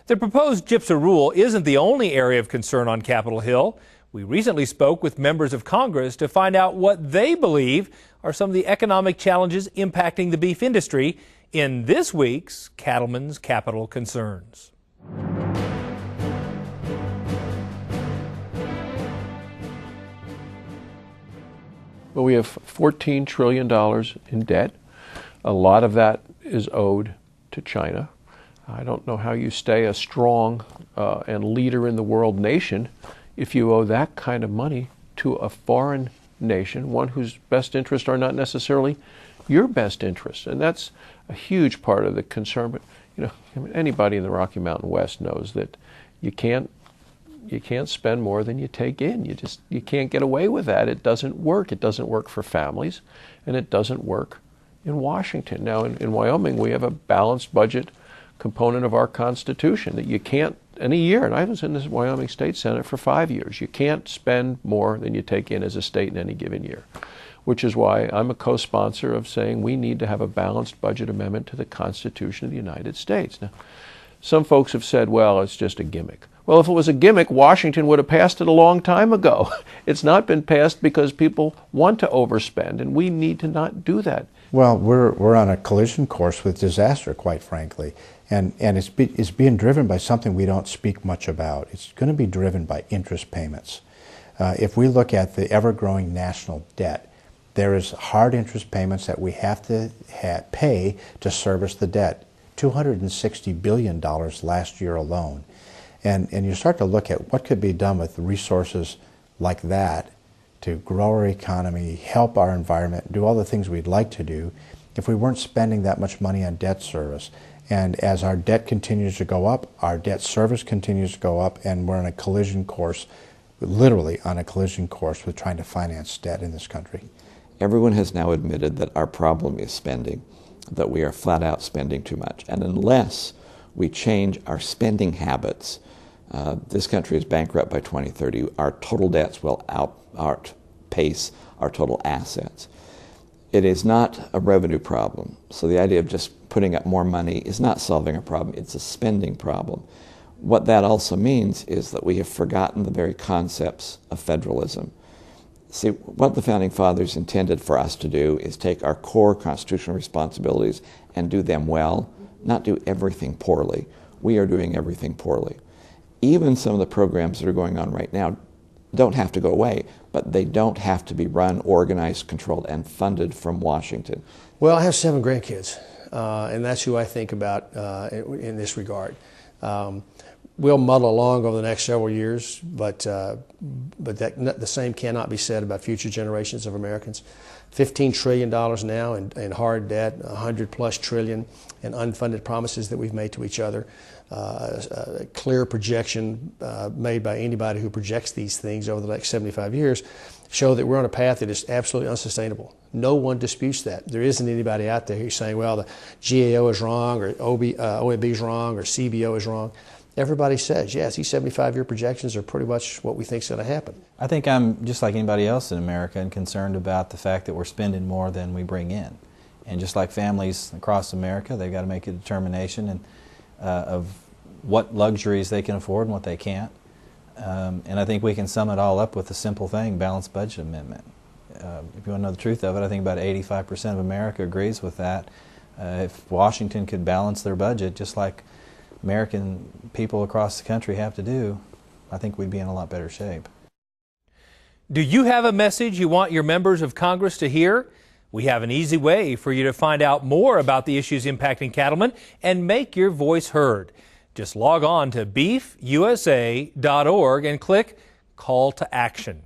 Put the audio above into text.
The proposed GIPSA rule isn't the only area of concern on Capitol Hill. We recently spoke with members of Congress to find out what they believe are some of the economic challenges impacting the beef industry in this week's Cattlemen's Capital Concerns. Well, we have $14 trillion in debt. A lot of that is owed to China. I don't know how you stay a strong and leader in the world nation if you owe that kind of money to a foreign nation, one whose best interests are not necessarily your best interests. And that's a huge part of the concern. But anybody in the Rocky Mountain West knows that you can't spend more than you take in. You can't get away with that. It doesn't work. It doesn't work for families, and it doesn't work in Washington. Now, in Wyoming, we have a balanced budget component of our Constitution that you can't, in a year, and I was in the Wyoming State Senate for 5 years, you can't spend more than you take in as a state in any given year, which is why I'm a co-sponsor of saying we need to have a balanced budget amendment to the Constitution of the United States. Now, some folks have said, well, it's just a gimmick. Well, if it was a gimmick, Washington would have passed it a long time ago. It's not been passed because people want to overspend, and we need to not do that. Well, we're on a collision course with disaster, quite frankly, and it's being driven by something we don't speak much about. It's going to be driven by interest payments. If we look at the ever-growing national debt, there is hard interest payments that we have to pay to service the debt. $260 billion last year alone. And you start to look at what could be done with resources like that to grow our economy, help our environment, do all the things we'd like to do if we weren't spending that much money on debt service. And as our debt continues to go up, our debt service continues to go up, and we're on a collision course, literally on a collision course with trying to finance debt in this country. Everyone has now admitted that our problem is spending, that we are flat out spending too much. And unless we change our spending habits, this country is bankrupt by 2030. Our total debts will outpace our total assets. It is not a revenue problem. So the idea of just putting up more money is not solving a problem. It's a spending problem. What that also means is that we have forgotten the very concepts of federalism. See, what the Founding Fathers intended for us to do is take our core constitutional responsibilities and do them well, not do everything poorly. We are doing everything poorly. Even some of the programs that are going on right now don't have to go away, but they don't have to be run, organized, controlled, and funded from Washington. Well, I have 7 grandkids, and that's who I think about in this regard. We'll muddle along over the next several years, but the same cannot be said about future generations of Americans. $15 trillion now in hard debt, 100+ trillion in unfunded promises that we've made to each other. A clear projection made by anybody who projects these things over the next 75 years show that we're on a path that is absolutely unsustainable. No one disputes that. There isn't anybody out there who's saying, well, the GAO is wrong, or OMB is wrong, or CBO is wrong. Everybody says, yes, these 75-year projections are pretty much what we think is going to happen. I think I'm just like anybody else in America and concerned about the fact that we're spending more than we bring in. And just like families across America, they've got to make a determination of what luxuries they can afford and what they can't. And I think we can sum it all up with a simple thing, balanced budget amendment. If you want to know the truth of it, I think about 85% of America agrees with that. If Washington could balance their budget just like American people across the country have to do, I think we'd be in a lot better shape. Do you have a message you want your members of Congress to hear? We have an easy way for you to find out more about the issues impacting cattlemen and make your voice heard. Just log on to beefusa.org and click Call to Action.